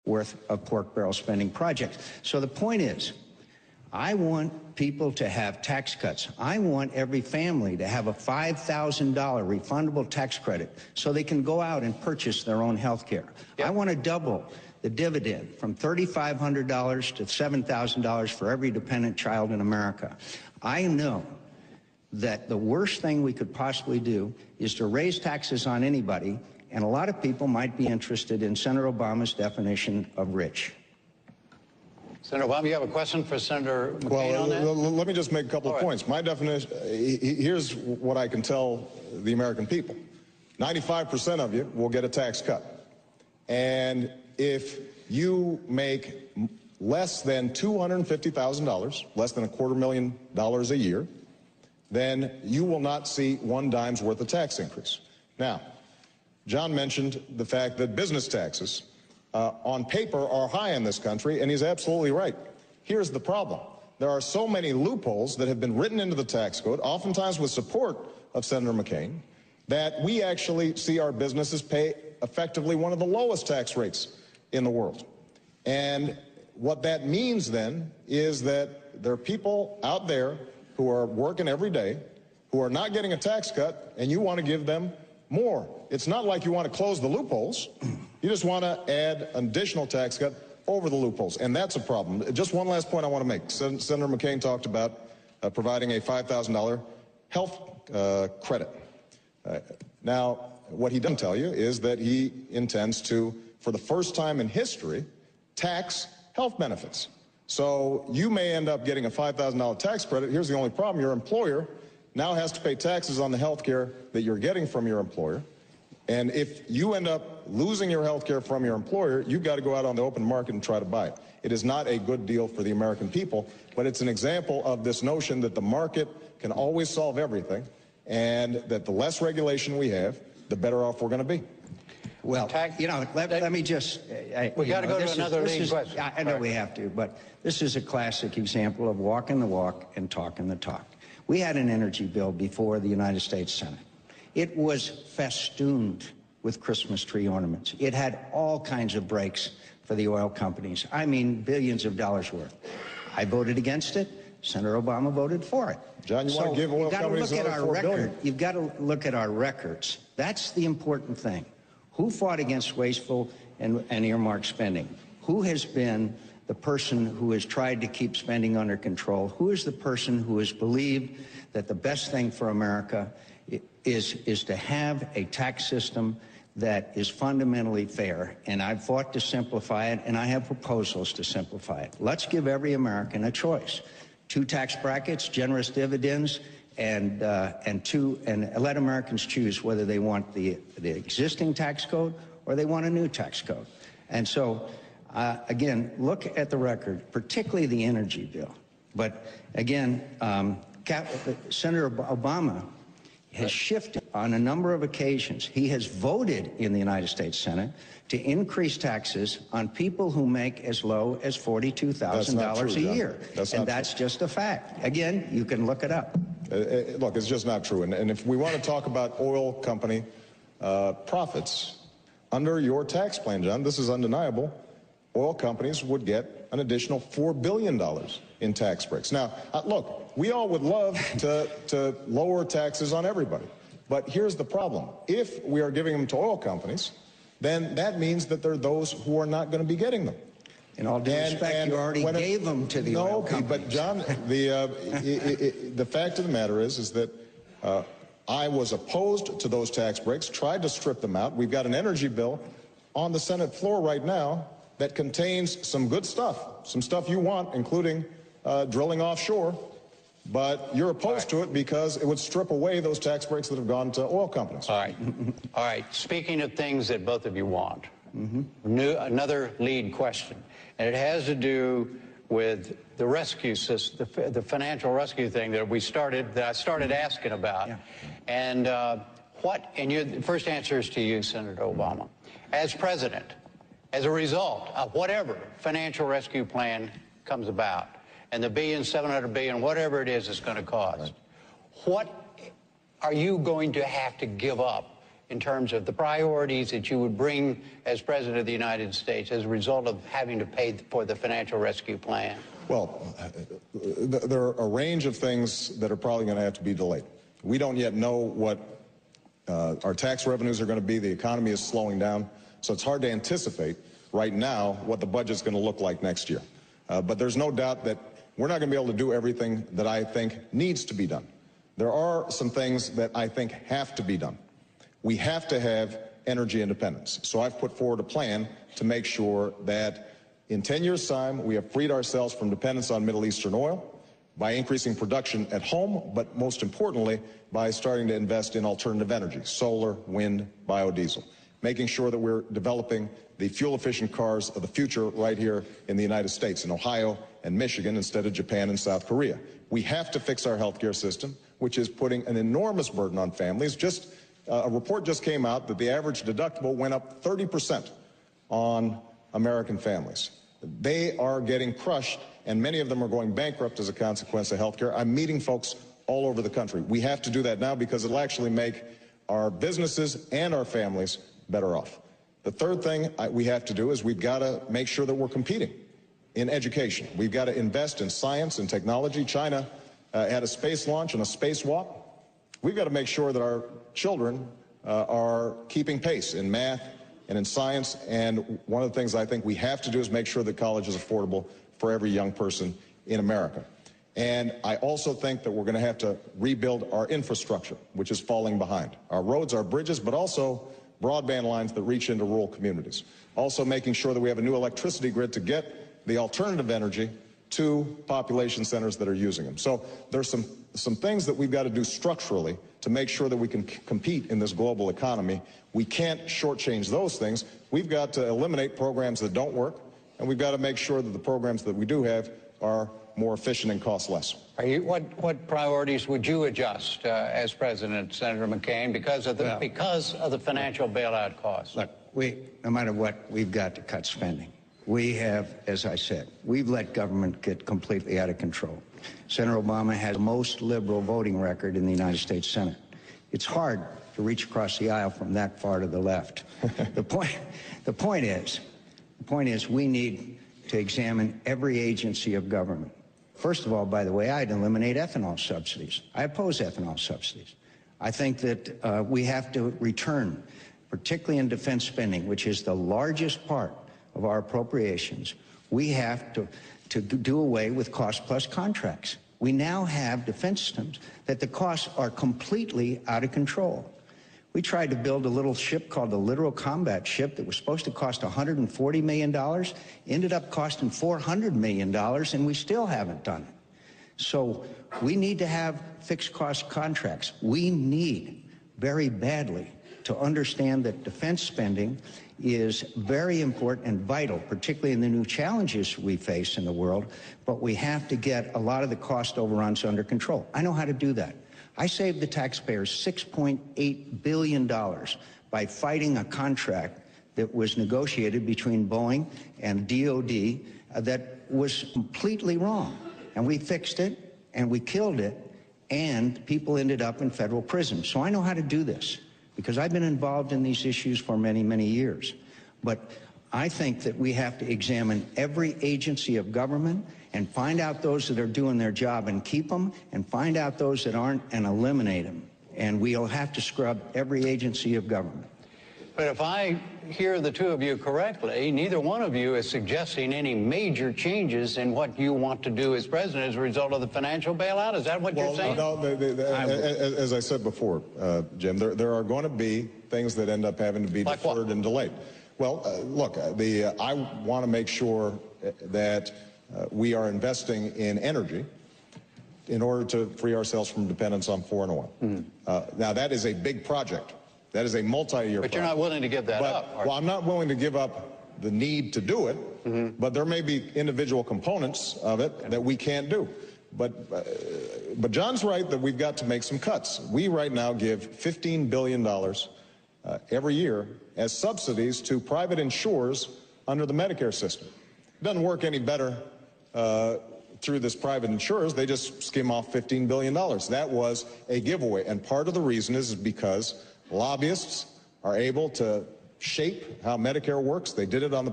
worth of pork barrel spending projects. So the point is, I want people to have tax cuts. I want every family to have a $5,000 refundable tax credit so they can go out and purchase their own health care. Yep. I want to double the dividend from $3,500 to $7,000 for every dependent child in America. I know that the worst thing we could possibly do is to raise taxes on anybody, and a lot of people might be interested in Senator Obama's definition of rich. Senator Obama, you have a question for Senator McCain on that? Let me just make a couple of points. My definition, here's what I can tell the American people. 95% of you will get a tax cut. And if you make less than $250,000, less than $250,000 a year, then you will not see one dime's worth of tax increase. Now, John mentioned the fact that business taxes on paper are high in this country, and he's absolutely right. Here's the problem. There are so many loopholes that have been written into the tax code, oftentimes with support of Senator McCain, that we actually see our businesses pay effectively one of the lowest tax rates in the world. And what that means then is that there are people out there who are working every day, who are not getting a tax cut, and you want to give them more. It's not like you want to close the loopholes. You just want to add an additional tax cut over the loopholes, and that's a problem. Just one last point I want to make. Senator McCain talked about providing a $5,000 health credit. Now, what he doesn't tell you is that he intends to, for the first time in history, tax health benefits. So you may end up getting a $5,000 tax credit. Here's the only problem. Your employer now has to pay taxes on the health care that you're getting from your employer. And if you end up losing your health care from your employer, you've got to go out on the open market and try to buy it. It is not a good deal for the American people, but it's an example of this notion that the market can always solve everything, and that the less regulation we have, the better off we're going to be. Well, you know, let me just... we got to go to another lead question. I know we have to, but this is a classic example of walking the walk and talking the talk. We had an energy bill before the United States Senate. It was festooned with Christmas tree ornaments. It had all kinds of breaks for the oil companies. I mean, billions of dollars worth. I voted against it. Senator Obama voted for it. John, you want to give oil companies another $4 billion? You've got to look at our records. That's the important thing. Who fought against wasteful and earmarked spending? Who has been the person who has tried to keep spending under control? Who is the person who has believed that the best thing for America is to have a tax system that is fundamentally fair? And I've fought to simplify it, and I have proposals to simplify it. Let's give every American a choice. 2 tax brackets, generous dividends, and let Americans choose whether they want the existing tax code or they want a new tax code. And so, again, look at the record, particularly the energy bill. But again, Senator Obama has shifted on a number of occasions. He has voted in the United States Senate to increase taxes on people who make as low as $42,000 a year. And that's just a fact. Again, you can look it up. Look, it's just not true. And if we want to talk about oil company profits, under your tax plan, John, this is undeniable, oil companies would get an additional $4 billion in tax breaks. Now, look, we all would love to lower taxes on everybody. But here's the problem. If we are giving them to oil companies, then that means that there are those who are not going to be getting them. In all due respect, you already gave them to the oil companies. But John, the fact of the matter is that I was opposed to those tax breaks, tried to strip them out. We've got an energy bill on the Senate floor right now that contains some good stuff, some stuff you want, including drilling offshore. But you're opposed to it because it would strip away those tax breaks that have gone to oil companies. All right. All right. Speaking of things that both of you want, another lead question. And it has to do with the rescue system, the financial rescue thing that I started asking about. Yeah. And the first answer is to you, Senator Obama. As president, as a result of whatever financial rescue plan comes about, and the $700 billion, whatever it is it's going to cost, what are you going to have to give up in terms of the priorities that you would bring as President of the United States as a result of having to pay for the financial rescue plan? Well, there are a range of things that are probably going to have to be delayed. We don't yet know what our tax revenues are going to be. The economy is slowing down, so it's hard to anticipate right now what the budget's going to look like next year. But there's no doubt that we're not going to be able to do everything that I think needs to be done. There are some things that I think have to be done. We have to have energy independence. So I've put forward a plan to make sure that in 10 years' time, we have freed ourselves from dependence on Middle Eastern oil by increasing production at home, but most importantly, by starting to invest in alternative energy, solar, wind, biodiesel, making sure that we're developing the fuel-efficient cars of the future right here in the United States, in Ohio and Michigan, instead of Japan and South Korea. We have to fix our healthcare system, which is putting an enormous burden on families. A report just came out that the average deductible went up 30% on American families. They are getting crushed, and many of them are going bankrupt as a consequence of health care. I'm meeting folks all over the country. We have to do that now because it'll actually make our businesses and our families better off. The third thing we have to do is we've got to make sure that we're competing in education. We've got to invest in science and technology. China had a space launch and a spacewalk. We've got to make sure that our children are keeping pace in math and in science, and one of the things I think we have to do is make sure that college is affordable for every young person in America. And I also think that we're going to have to rebuild our infrastructure, which is falling behind. Our roads, our bridges, but also broadband lines that reach into rural communities. Also making sure that we have a new electricity grid to get the alternative energy to population centers that are using them. So there's some things that we've got to do structurally to make sure that we can compete in this global economy. We can't shortchange those things. We've got to eliminate programs that don't work, and we've got to make sure that the programs that we do have are more efficient and cost less. What priorities would you adjust as president, Senator McCain, because of the financial bailout costs? Look, no matter what, we've got to cut spending. We have, as I said, we've let government get completely out of control. Senator Obama has the most liberal voting record in the United States Senate. It's hard to reach across the aisle from that far to the left. The point is we need to examine every agency of government. First of all, by the way, I'd eliminate ethanol subsidies. I oppose ethanol subsidies. I think that we have to return, particularly in defense spending, which is the largest part of our appropriations. We have to do away with cost-plus contracts. We now have defense systems that the costs are completely out of control. We tried to build a little ship called the Littoral Combat Ship that was supposed to cost $140 million, ended up costing $400 million, and we still haven't done it. So we need to have fixed cost contracts. We need very badly to understand that defense spending is very important and vital, particularly in the new challenges we face in the world, but we have to get a lot of the cost overruns under control. I know how to do that. I saved the taxpayers $6.8 billion by fighting a contract that was negotiated between Boeing and DOD that was completely wrong. And we fixed it, and we killed it, and people ended up in federal prison. So I know how to do this, because I've been involved in these issues for many, many years. But I think that we have to examine every agency of government and find out those that are doing their job and keep them, and find out those that aren't and eliminate them. And we'll have to scrub every agency of government. But if I hear the two of you correctly, neither one of you is suggesting any major changes in what you want to do as president as a result of the financial bailout. Is that what you're saying? No, as I said before, Jim, there are going to be things that end up having to be deferred and delayed. Well, look, I want to make sure that we are investing in energy in order to free ourselves from dependence on foreign oil. Now, that is a big project. That is a multi-year project. But you're not willing to give that up. Well, I'm not willing to give up the need to do it, but there may be individual components of it that we can't do. But John's right that we've got to make some cuts. We right now give $15 billion every year as subsidies to private insurers under the Medicare system. It doesn't work any better through this private insurers. They just skim off $15 billion. That was a giveaway. And part of the reason is because lobbyists are able to shape how Medicare works. They did it on the